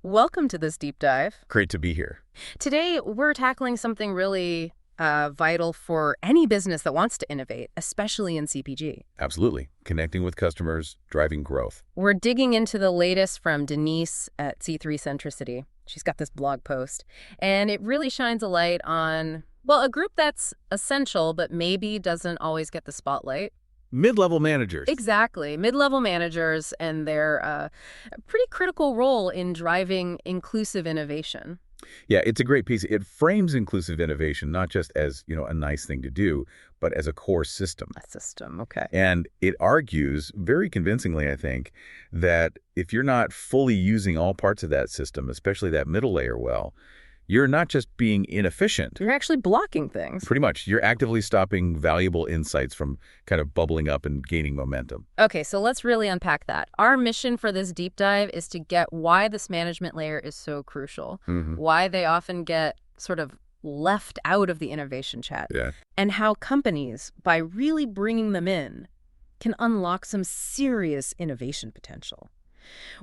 Welcome to this deep dive. Great to be here. Today, we're tackling something really vital for any business that wants to innovate, especially in CPG. Absolutely. Connecting with customers, driving growth. We're digging into the latest from Denise at C3 Centricity. She's got this blog post, and it really shines a light on, well, a group that's essential, but maybe doesn't always get the spotlight. Mid-level managers. Exactly. Mid-level managers and their pretty critical role in driving inclusive innovation. Yeah, it's a great piece. It frames inclusive innovation not just as, a nice thing to do, but as a core system. A system, okay. And it argues very convincingly, I think, that if you're not fully using all parts of that system, especially that middle layer well, you're not just being inefficient. You're actually blocking things. Pretty much. You're actively stopping valuable insights from kind of bubbling up and gaining momentum. Okay, so let's really unpack that. Our mission for this deep dive is to get why this management layer is so crucial, why they often get sort of left out of the innovation chat, and how companies, by really bringing them in, can unlock some serious innovation potential.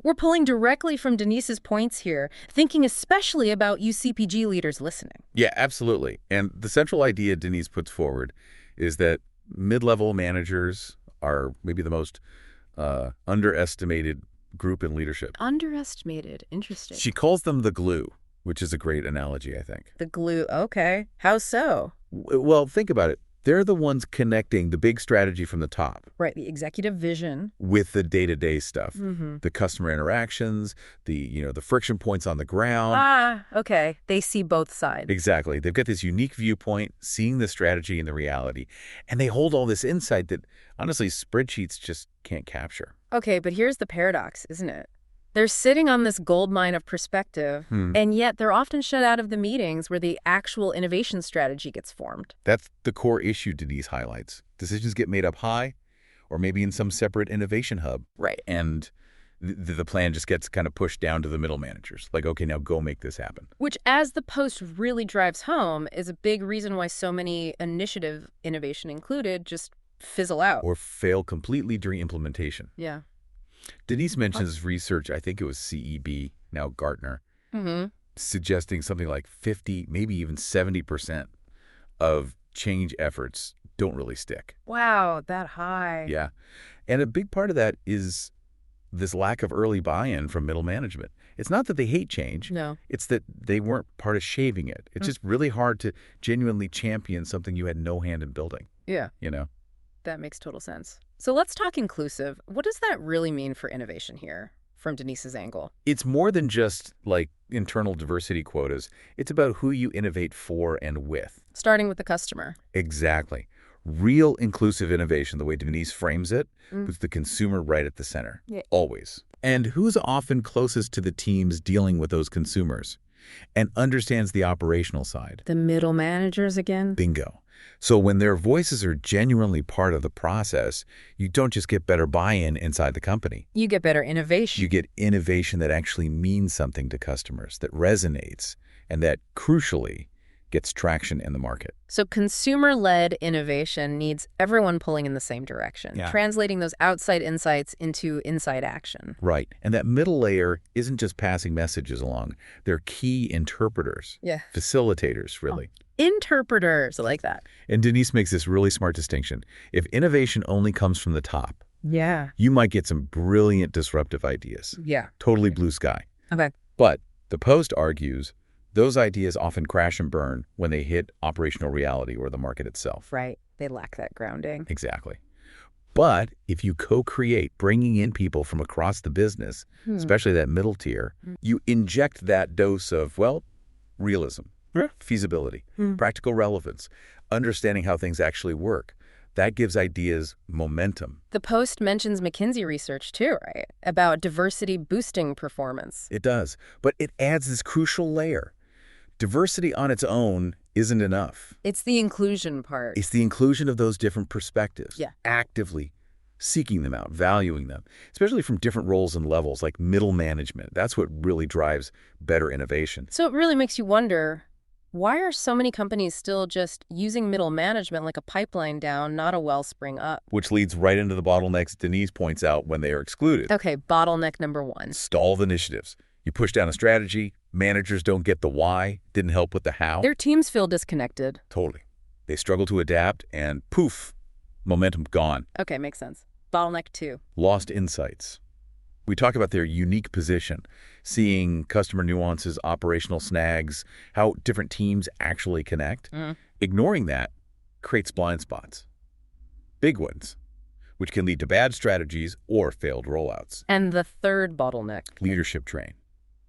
We're pulling directly from Denise's points here, thinking especially about you CPG leaders listening. Yeah, absolutely. And the central idea Denise puts forward is that mid-level managers are maybe the most underestimated group in leadership. Underestimated. Interesting. She calls them the glue, which is a great analogy, I think. The glue. Okay. How so? Well, think about it. They're the ones connecting the big strategy from the top. Right, the executive vision. With the day-to-day stuff. The customer interactions, the friction points on the ground. Ah, okay. They see both sides. Exactly. They've got this unique viewpoint, seeing the strategy and the reality. And they hold all this insight that, honestly, spreadsheets just can't capture. Okay, but here's the paradox, isn't it? They're sitting on this gold mine of perspective, and yet they're often shut out of the meetings where the actual innovation strategy gets formed. That's the core issue Denise highlights. Decisions get made up high, or maybe in some separate innovation hub. Right. And the plan just gets kind of pushed down to the middle managers. Like, okay, now go make this happen. Which, as the post really drives home, is a big reason why so many initiative, innovation included, just fizzle out. Or fail completely during implementation. Yeah. Denise mentions research, I think it was CEB, now Gartner, suggesting something like 50, maybe even 70% of change efforts don't really stick. Wow, that high. Yeah. And a big part of that is this lack of early buy-in from middle management. It's not that they hate change. No. It's that they weren't part of shaping it. It's just really hard to genuinely champion something you had no hand in building. Yeah. That makes total sense. So let's talk inclusive. What does that really mean for innovation here, from Denise's angle? It's more than just like internal diversity quotas. It's about who you innovate for and with. Starting with the customer. Exactly. Real inclusive innovation, the way Denise frames it, with the consumer right at the center. Yeah. Always. And who's often closest to the teams dealing with those consumers and understands the operational side? The middle managers again? Bingo. So when their voices are genuinely part of the process, you don't just get better buy-in inside the company. You get better innovation. You get innovation that actually means something to customers, that resonates, and that, crucially, gets traction in the market. So consumer-led innovation needs everyone pulling in the same direction, translating those outside insights into inside action. Right. And that middle layer isn't just passing messages along. They're key interpreters. Yeah. Facilitators, really. Interpreters. I like that. And Denise makes this really smart distinction. If innovation only comes from the top, you might get some brilliant disruptive ideas. Yeah. Totally blue sky. Okay. But the Post argues those ideas often crash and burn when they hit operational reality or the market itself. Right. They lack that grounding. Exactly. But if you co-create, bringing in people from across the business, especially that middle tier, you inject that dose of, well, realism, feasibility, practical relevance, understanding how things actually work. That gives ideas momentum. The Post mentions McKinsey research too, right? About diversity boosting performance. It does. But it adds this crucial layer. Diversity on its own isn't enough. It's the inclusion part. It's the inclusion of those different perspectives. Yeah. Actively seeking them out, valuing them, especially from different roles and levels like middle management. That's what really drives better innovation. So it really makes you wonder, why are so many companies still just using middle management like a pipeline down, not a wellspring up? Which leads right into the bottlenecks Denise points out when they are excluded. Okay, bottleneck number one. Stalled initiatives. You push down a strategy, managers don't get the why, didn't help with the how. Their teams feel disconnected. Totally. They struggle to adapt, and poof, momentum gone. Okay, makes sense. Bottleneck 2. Lost insights. We talk about their unique position, seeing customer nuances, operational snags, how different teams actually connect. Ignoring that creates blind spots. Big ones, which can lead to bad strategies or failed rollouts. And the third bottleneck. Leadership drain.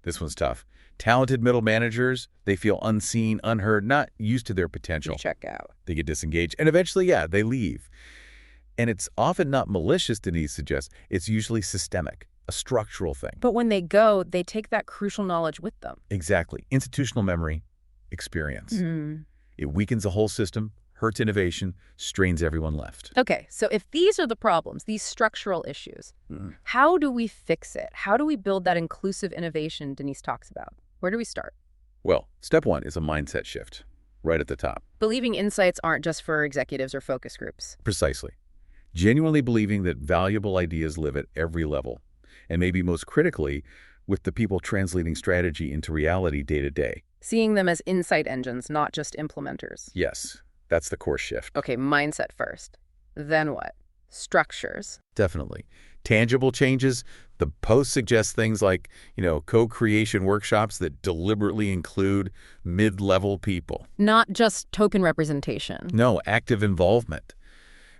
This one's tough. Talented middle managers, they feel unseen, unheard, not used to their potential. They check out. They get disengaged, and eventually, they leave. And it's often not malicious, Denise suggests. It's usually systemic, a structural thing. But when they go, they take that crucial knowledge with them. Exactly. Institutional memory, experience. It weakens the whole system, hurts innovation, strains everyone left. Okay, so if these are the problems, these structural issues, how do we fix it? How do we build that inclusive innovation Denise talks about? Where do we start? Well, step one is a mindset shift, right at the top. Believing insights aren't just for executives or focus groups. Precisely. Genuinely believing that valuable ideas live at every level, and maybe most critically, with the people translating strategy into reality day to day. Seeing them as insight engines, not just implementers. Yes, that's the core shift. Okay, mindset first. Then what? Structures. Definitely. Tangible changes. The post suggests things like, co-creation workshops that deliberately include mid-level people. Not just token representation. No, active involvement.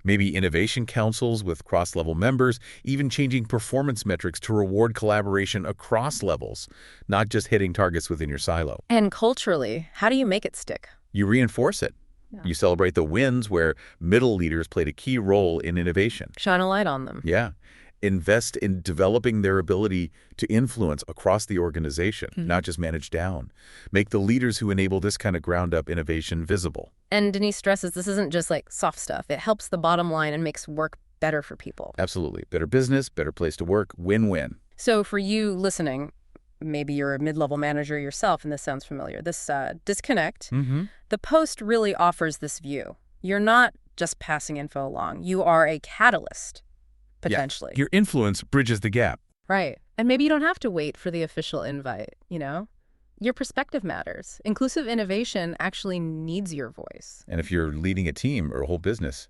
Maybe innovation councils with cross-level members, even changing performance metrics to reward collaboration across levels, not just hitting targets within your silo. And culturally, how do you make it stick? You reinforce it. Yeah. You celebrate the wins where middle leaders played a key role in innovation. Shine a light on them. Yeah. Invest in developing their ability to influence across the organization, not just manage down. Make the leaders who enable this kind of ground-up innovation visible. And Denise stresses this isn't just like soft stuff. It helps the bottom line and makes work better for people. Absolutely. Better business, better place to work, win-win. So for you listening, maybe you're a mid-level manager yourself and this sounds familiar, this disconnect, the post really offers this view. You're not just passing info along. You are a catalyst. Potentially. Yeah, your influence bridges the gap. Right. And maybe you don't have to wait for the official invite, Your perspective matters. Inclusive innovation actually needs your voice. And if you're leading a team or a whole business,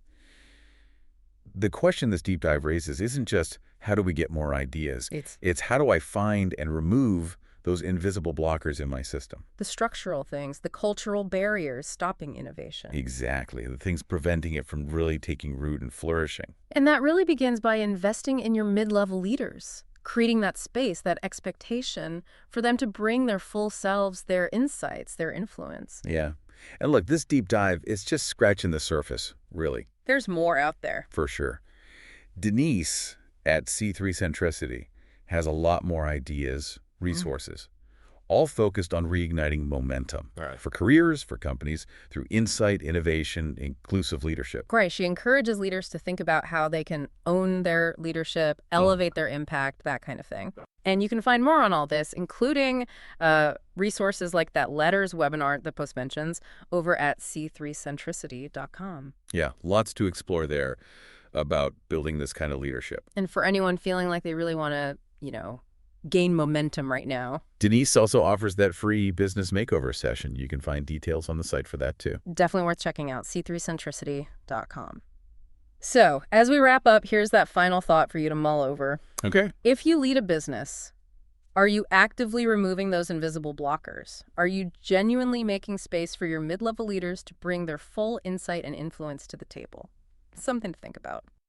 the question this deep dive raises isn't just how do we get more ideas? It's how do I find and remove those invisible blockers in my system? The structural things, the cultural barriers stopping innovation. Exactly. The things preventing it from really taking root and flourishing. And that really begins by investing in your mid-level leaders, creating that space, that expectation for them to bring their full selves, their insights, their influence. Yeah. And look, this deep dive is just scratching the surface, really. There's more out there. For sure. Denise at C3 Centricity has a lot more ideas, resources, all focused on reigniting momentum for careers, for companies, through insight, innovation, inclusive leadership. Great. She encourages leaders to think about how they can own their leadership, elevate their impact, that kind of thing. And you can find more on all this, including resources like that Letters webinar that Post mentions over at c3centricity.com. Yeah, lots to explore there about building this kind of leadership. And for anyone feeling like they really want to, gain momentum right now. Denise also offers that free business makeover session. You can find details on the site for that too. Definitely worth checking out, c3centricity.com. So, as we wrap up, here's that final thought for you to mull over. Okay. If you lead a business, are you actively removing those invisible blockers? Are you genuinely making space for your mid-level leaders to bring their full insight and influence to the table? Something to think about.